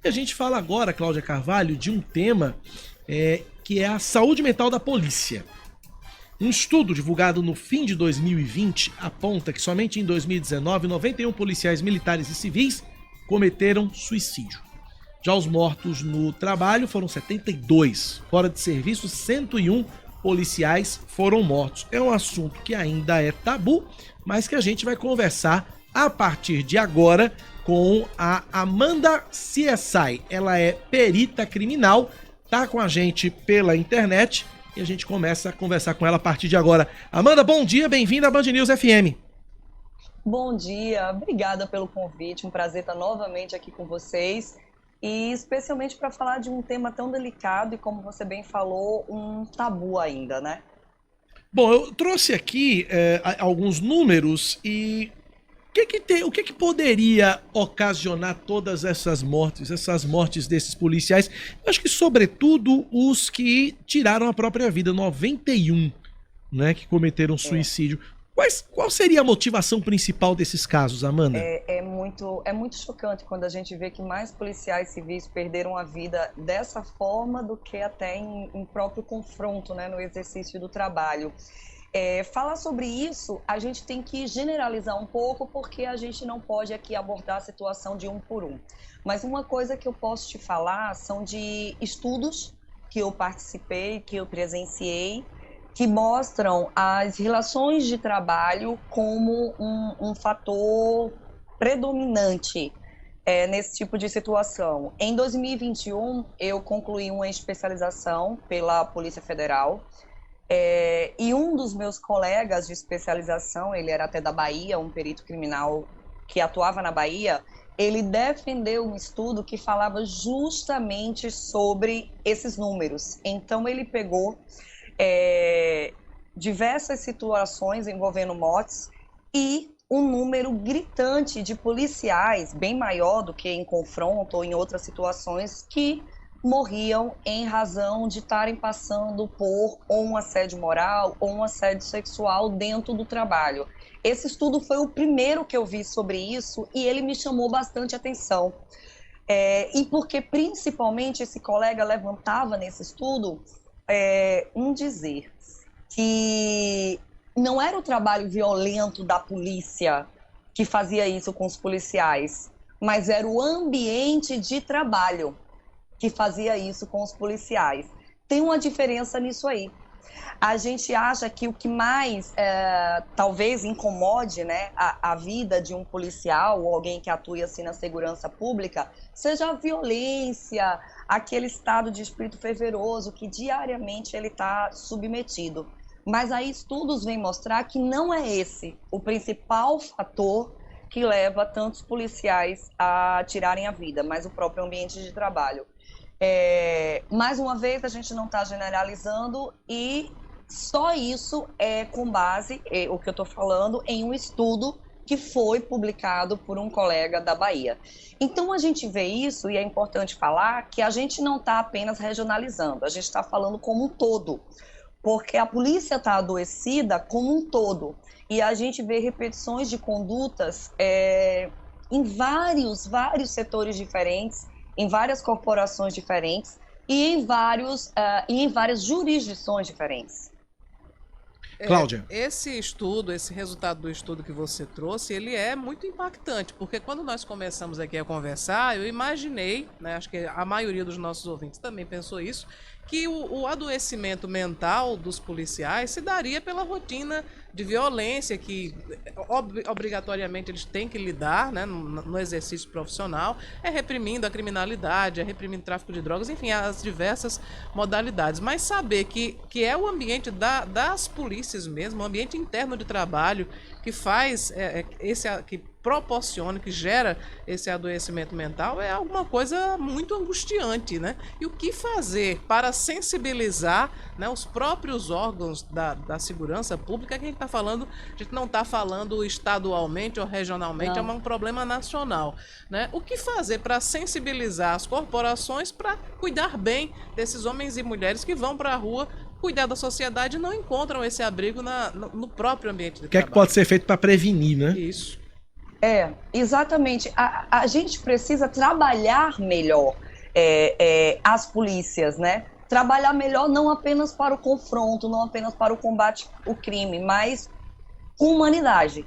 E a gente fala agora, Cláudia Carvalho, de um tema que é a saúde mental da polícia. Um estudo divulgado no fim de 2020 aponta que somente em 2019, 91 policiais militares e civis cometeram suicídio. Já os mortos no trabalho foram 72. Fora de serviço, 101 policiais foram mortos. É um assunto que ainda é tabu, mas que a gente vai conversar a partir de agora com a Amanda CSI. Ela é perita criminal, tá com a gente pela internet e a gente começa a conversar com ela a partir de agora. Amanda, bom dia, bem-vinda à Band News FM. Bom dia, obrigada pelo convite, um prazer estar novamente aqui com vocês e especialmente para falar de um tema tão delicado e, como você bem falou, um tabu ainda, né? Bom, eu trouxe aqui alguns números e o que poderia ocasionar todas essas mortes desses policiais? Eu acho que, sobretudo, os que tiraram a própria vida, 91, né, que cometeram suicídio. Qual seria a motivação principal desses casos, Amanda? É muito chocante quando a gente vê que mais policiais civis perderam a vida dessa forma do que até em próprio confronto, né, no exercício do trabalho. Falar sobre isso, a gente tem que generalizar um pouco, porque a gente não pode aqui abordar a situação de um por um. Mas uma coisa que eu posso te falar são de estudos que eu participei, que eu presenciei, que mostram as relações de trabalho como um fator predominante nesse tipo de situação. Em 2021, eu concluí uma especialização pela Polícia Federal, e um dos meus colegas de especialização, ele era até da Bahia, um perito criminal que atuava na Bahia, ele defendeu um estudo que falava justamente sobre esses números. Então ele pegou diversas situações envolvendo mortes e um número gritante de policiais, bem maior do que em confronto ou em outras situações, que morriam em razão de estarem passando por ou um assédio moral ou um assédio sexual dentro do trabalho. Esse estudo foi o primeiro que eu vi sobre isso e ele me chamou bastante atenção. E porque principalmente esse colega levantava nesse estudo um dizer que não era o trabalho violento da polícia que fazia isso com os policiais, mas era o ambiente de trabalho que fazia isso com os policiais. Tem uma diferença nisso aí. A gente acha que o que mais talvez incomode, né, a vida de um policial ou alguém que atue assim na segurança pública seja a violência, aquele estado de espírito fervoroso que diariamente ele está submetido. Mas aí estudos vêm mostrar que não é esse o principal fator que leva tantos policiais a tirarem a vida, mas o próprio ambiente de trabalho. Mais uma vez, a gente não está generalizando e só isso é com base, o que eu estou falando, em um estudo que foi publicado por um colega da Bahia. Então a gente vê isso, e é importante falar que a gente não está apenas regionalizando, a gente está falando como um todo, porque a polícia está adoecida como um todo, e a gente vê repetições de condutas em vários setores diferentes, em várias corporações diferentes e em várias jurisdições diferentes. Cláudia. Esse estudo, esse resultado do estudo que você trouxe, ele é muito impactante, porque quando nós começamos aqui a conversar, eu imaginei, né, acho que a maioria dos nossos ouvintes também pensou isso, que o adoecimento mental dos policiais se daria pela rotina de violência que obrigatoriamente eles têm que lidar, né, no exercício profissional, reprimindo a criminalidade, reprimindo o tráfico de drogas, enfim, as diversas modalidades. Mas saber que é o ambiente das polícias mesmo, o ambiente interno de trabalho que faz que proporciona, que gera esse adoecimento mental, é alguma coisa muito angustiante, né? E o que fazer para sensibilizar, né, os próprios órgãos da segurança pública, que a gente não está falando estadualmente ou regionalmente, não. É um problema nacional, né? O que fazer para sensibilizar as corporações para cuidar bem desses homens e mulheres que vão para a rua cuidar da sociedade e não encontram esse abrigo no próprio ambiente de trabalho? O que é que pode ser feito para prevenir, né? Isso. Exatamente. A gente precisa trabalhar melhor as polícias, né? Trabalhar melhor não apenas para o confronto, não apenas para o combate ao crime, mas com humanidade.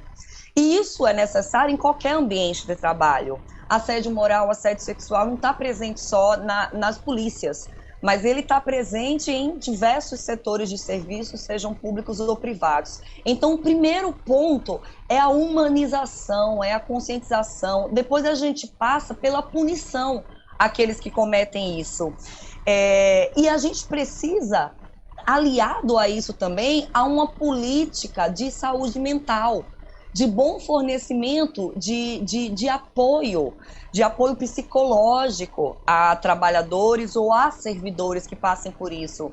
E isso é necessário em qualquer ambiente de trabalho. Assédio moral, assédio sexual não está presente só nas polícias, mas ele está presente em diversos setores de serviço, sejam públicos ou privados. Então, o primeiro ponto é a humanização, é a conscientização. Depois a gente passa pela punição àqueles que cometem isso. E a gente precisa, aliado a isso também, a uma política de saúde mental, de bom fornecimento de apoio psicológico a trabalhadores ou a servidores que passem por isso.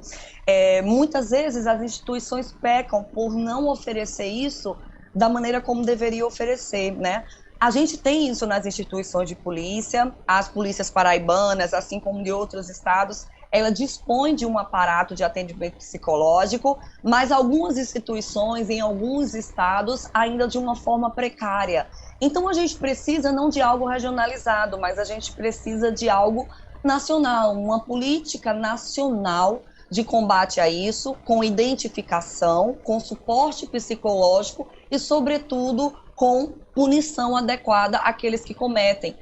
Muitas vezes as instituições pecam por não oferecer isso da maneira como deveria oferecer, né? A gente tem isso nas instituições de polícia, as polícias paraibanas, assim como de outros estados, ela dispõe de um aparato de atendimento psicológico, mas algumas instituições, em alguns estados, ainda de uma forma precária. Então, a gente precisa não de algo regionalizado, mas a gente precisa de algo nacional, uma política nacional de combate a isso, com identificação, com suporte psicológico e, sobretudo, com punição adequada àqueles que cometem.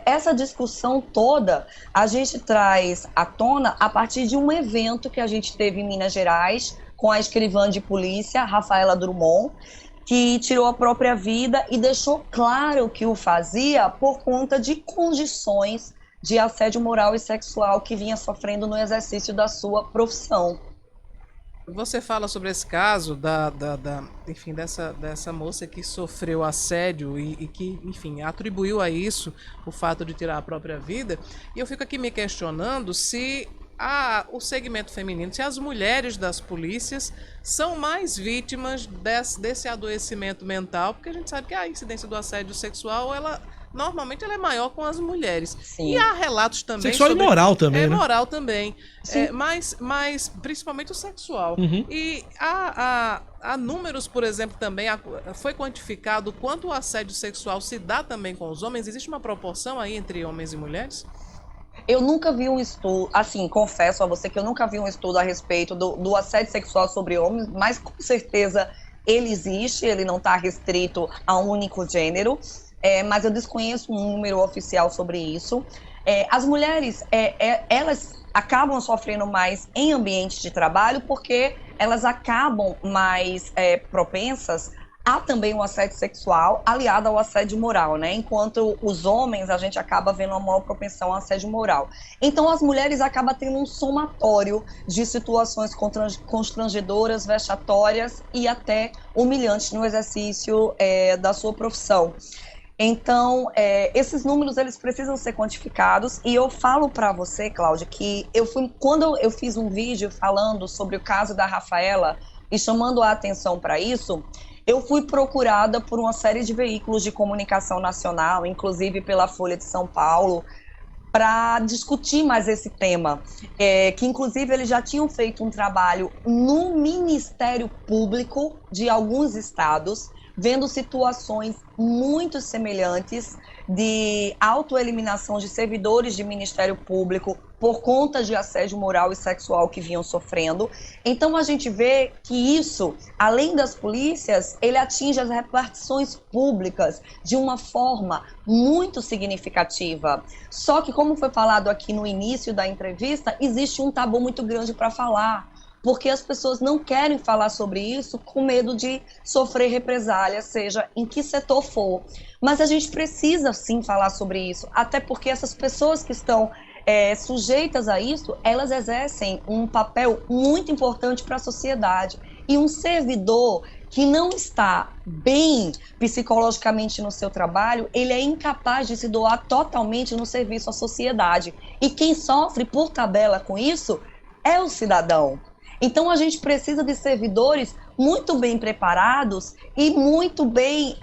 Essa discussão toda a gente traz à tona a partir de um evento que a gente teve em Minas Gerais com a escrivã de polícia, Rafaela Drummond, que tirou a própria vida e deixou claro que o fazia por conta de condições de assédio moral e sexual que vinha sofrendo no exercício da sua profissão. Você fala sobre esse caso enfim, dessa moça que sofreu assédio e que, enfim, atribuiu a isso o fato de tirar a própria vida. E eu fico aqui me questionando se o segmento feminino, se as mulheres das polícias são mais vítimas desse adoecimento mental, porque a gente sabe que a incidência do assédio sexual, normalmente ela é maior com as mulheres. Sim. E há relatos também sexual sobre... e moral também, né? Moral também. Mas principalmente o sexual. Uhum. E há números, por exemplo, também foi quantificado quanto o assédio sexual se dá também com os homens. Existe uma proporção aí entre homens e mulheres? Eu nunca vi um estudo, assim, confesso a você que eu nunca vi um estudo a respeito do assédio sexual sobre homens, mas com certeza ele existe, ele não está restrito a um único gênero. Mas eu desconheço um número oficial sobre isso. As mulheres, elas acabam sofrendo mais em ambiente de trabalho porque elas acabam mais propensas a também o assédio sexual aliado ao assédio moral, né? Enquanto os homens, a gente acaba vendo uma maior propensão ao assédio moral. Então, as mulheres acabam tendo um somatório de situações constrangedoras, vexatórias e até humilhantes no exercício da sua profissão. Então, esses números, eles precisam ser quantificados, e eu falo para você, Cláudia, que quando eu fiz um vídeo falando sobre o caso da Rafaela e chamando a atenção para isso, eu fui procurada por uma série de veículos de comunicação nacional, inclusive pela Folha de São Paulo, para discutir mais esse tema, que inclusive eles já tinham feito um trabalho no Ministério Público de alguns estados, vendo situações muito semelhantes de autoeliminação de servidores de Ministério Público por conta de assédio moral e sexual que vinham sofrendo. Então a gente vê que isso, além das polícias, ele atinge as repartições públicas de uma forma muito significativa. Só que, como foi falado aqui no início da entrevista, existe um tabu muito grande para falar, porque as pessoas não querem falar sobre isso com medo de sofrer represália, seja em que setor for. Mas a gente precisa sim falar sobre isso, até porque essas pessoas que estão sujeitas a isso, elas exercem um papel muito importante para a sociedade. E um servidor que não está bem psicologicamente no seu trabalho, ele é incapaz de se doar totalmente no serviço à sociedade. E quem sofre por tabela com isso é o cidadão. Então, a gente precisa de servidores muito bem preparados e muito bem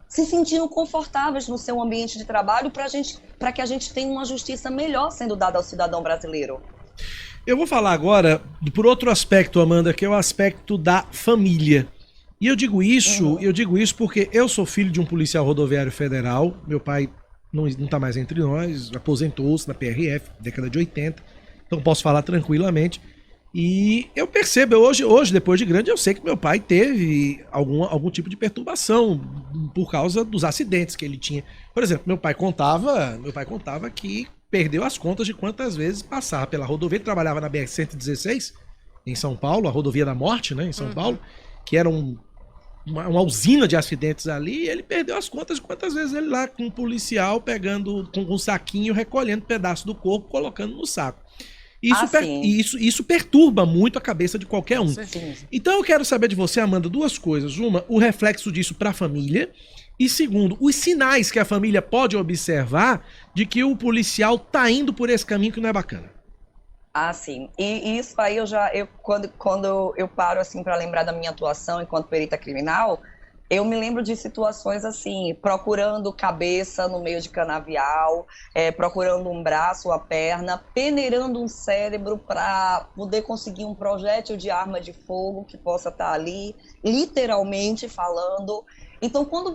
se sentindo confortáveis no seu ambiente de trabalho para que a gente tenha uma justiça melhor sendo dada ao cidadão brasileiro. Eu vou falar agora por outro aspecto, Amanda, que é o aspecto da família. E eu digo isso porque eu sou filho de um policial rodoviário federal, meu pai não está mais entre nós, aposentou-se na PRF, década de 80, então posso falar tranquilamente. E eu percebo, hoje, depois de grande, eu sei que meu pai teve algum tipo de perturbação por causa dos acidentes que ele tinha. Por exemplo, meu pai contava que perdeu as contas de quantas vezes passava pela rodovia. Ele trabalhava na BR-116, em São Paulo, a rodovia da morte, né, em São Paulo, que era uma usina de acidentes ali, e ele perdeu as contas de quantas vezes ele lá com um policial pegando com um saquinho, recolhendo pedaço do corpo, colocando no saco. Isso perturba muito a cabeça de qualquer um. Sim. Então eu quero saber de você, Amanda, duas coisas. Uma, o reflexo disso para a família. E segundo, os sinais que a família pode observar de que o policial tá indo por esse caminho que não é bacana. Sim. E isso aí quando eu paro assim para lembrar da minha atuação enquanto perita criminal, eu me lembro de situações assim, procurando cabeça no meio de canavial, procurando um braço, a perna, peneirando um cérebro para poder conseguir um projétil de arma de fogo que possa estar ali, literalmente falando. Então, quando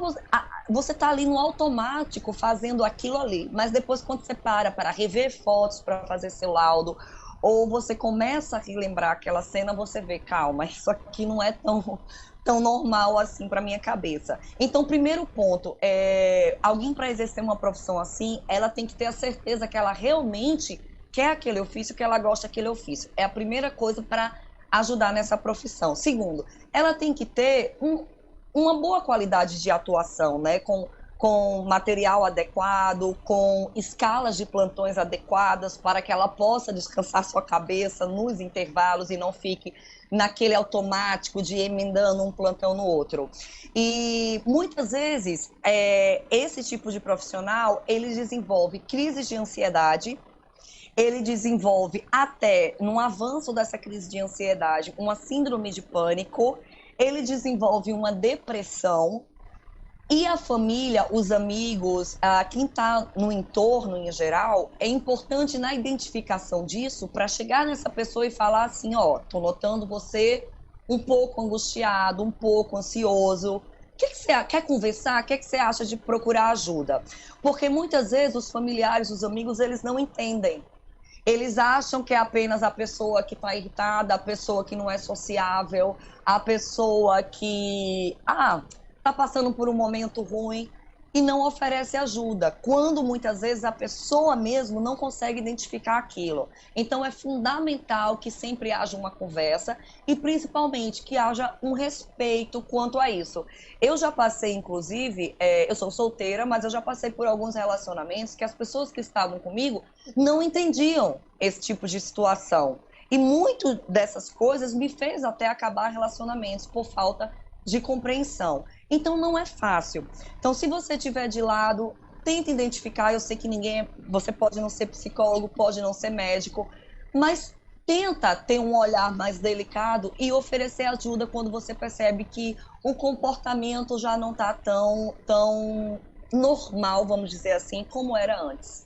você está ali no automático fazendo aquilo ali, mas depois quando você para rever fotos para fazer seu laudo, ou você começa a relembrar aquela cena, você vê, calma, isso aqui não é tão normal assim para minha cabeça. Então, primeiro ponto, alguém para exercer uma profissão assim, ela tem que ter a certeza que ela realmente quer aquele ofício, que ela gosta daquele ofício. É a primeira coisa para ajudar nessa profissão. Segundo, ela tem que ter uma boa qualidade de atuação, né? Com material adequado, com escalas de plantões adequadas para que ela possa descansar sua cabeça nos intervalos e não fique naquele automático de emendando um plantão no outro. E muitas vezes esse tipo de profissional, ele desenvolve crises de ansiedade, ele desenvolve até, no avanço dessa crise de ansiedade, uma síndrome de pânico, ele desenvolve uma depressão. E a família, os amigos, quem está no entorno em geral, é importante na identificação disso para chegar nessa pessoa e falar assim, tô notando você um pouco angustiado, um pouco ansioso. O que você quer conversar? O que você acha de procurar ajuda? Porque muitas vezes os familiares, os amigos, eles não entendem. Eles acham que é apenas a pessoa que está irritada, a pessoa que não é sociável, a pessoa que está passando por um momento ruim e não oferece ajuda, quando muitas vezes a pessoa mesmo não consegue identificar aquilo. Então é fundamental que sempre haja uma conversa e principalmente que haja um respeito quanto a isso. Eu já passei, inclusive, eu sou solteira, mas eu já passei por alguns relacionamentos que as pessoas que estavam comigo não entendiam esse tipo de situação. E muito dessas coisas me fez até acabar relacionamentos por falta de compreensão. Então não é fácil. Então se você estiver de lado, tenta identificar, eu sei que você pode não ser psicólogo, pode não ser médico, mas tenta ter um olhar mais delicado e oferecer ajuda quando você percebe que o comportamento já não está tão normal, vamos dizer assim, como era antes.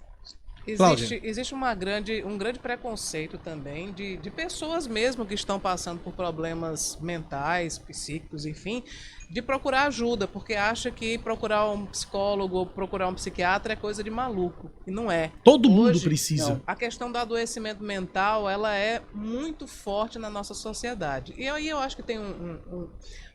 Existe um grande preconceito também de pessoas mesmo que estão passando por problemas mentais, psíquicos, enfim, de procurar ajuda, porque acha que procurar um psicólogo ou procurar um psiquiatra é coisa de maluco, e não é. Todo mundo precisa. Não. A questão do adoecimento mental, ela é muito forte na nossa sociedade. E aí eu acho que tem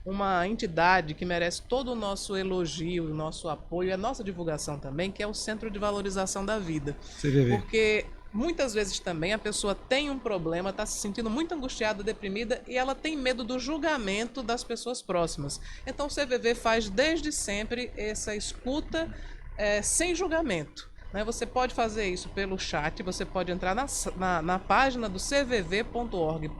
uma entidade que merece todo o nosso elogio, o nosso apoio e a nossa divulgação também, que é o Centro de Valorização da Vida. CVV. Porque muitas vezes também a pessoa tem um problema, está se sentindo muito angustiada, deprimida e ela tem medo do julgamento das pessoas próximas. Então o CVV faz desde sempre essa escuta sem julgamento. Você pode fazer isso pelo chat, você pode entrar na página do cvv.org.br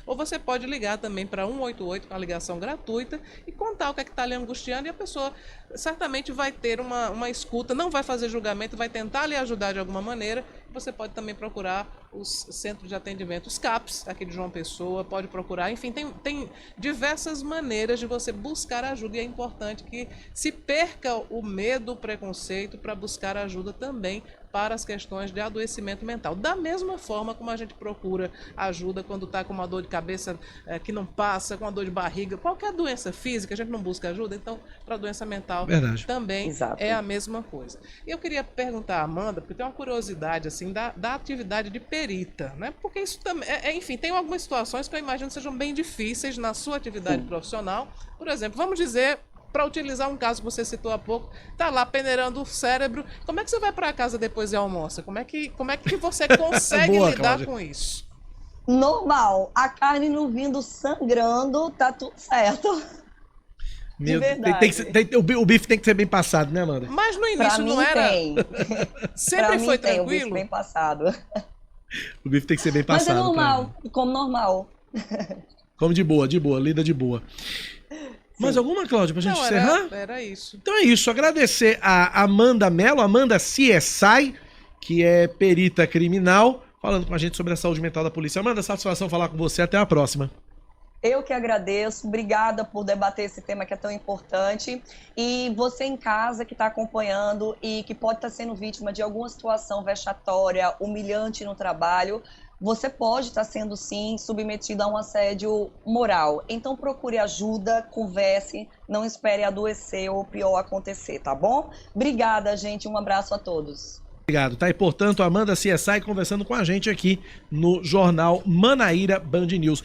ou você pode ligar também para 188 com a ligação gratuita e contar o que está lhe angustiando e a pessoa certamente vai ter uma escuta, não vai fazer julgamento, vai tentar lhe ajudar de alguma maneira você pode também procurar os centros de atendimento, os CAPs aqui de João Pessoa, pode procurar, enfim, tem diversas maneiras de você buscar ajuda e é importante que se perca o medo, o preconceito para buscar ajuda também para as questões de adoecimento mental. Da mesma forma como a gente procura ajuda quando está com uma dor de cabeça que não passa, com uma dor de barriga, qualquer doença física, a gente não busca ajuda, então para a doença mental também Exato. é a mesma coisa. E eu queria perguntar à Amanda, porque tem uma curiosidade assim da atividade de perita, né? Porque isso também, enfim, tem algumas situações que eu imagino sejam bem difíceis na sua atividade profissional. Por exemplo, vamos dizer, para utilizar um caso que você citou há pouco, tá lá peneirando o cérebro. Como é que você vai para casa depois e almoça? Como é que você consegue Boa, lidar Cláudia. com isso? Normal. A carne não vindo sangrando, tá tudo certo. Meu, verdade. o bife tem que ser bem passado, né, Amanda? Mas no Pra início mim não era. tem. Sempre Pra mim foi tem, o bife tranquilo? bem passado. O bife tem que ser bem Mas passado. é normal, como normal. Come de boa, lida de boa. Mais alguma, Cláudia, pra gente Não, encerrar? era isso. Então é isso, agradecer a Amanda Mello, Amanda CSI, que é perita criminal, falando com a gente sobre a saúde mental da polícia. Amanda, satisfação falar com você, até a próxima. Eu que agradeço, obrigada por debater esse tema que é tão importante. E você em casa que está acompanhando e que pode estar sendo vítima de alguma situação vexatória, humilhante no trabalho, você pode estar sendo, sim, submetido a um assédio moral. Então procure ajuda, converse, não espere adoecer ou pior acontecer, tá bom? Obrigada, gente, um abraço a todos. Obrigado, tá? E portanto, Amanda CSI conversando com a gente aqui no Jornal Manaíra Band News.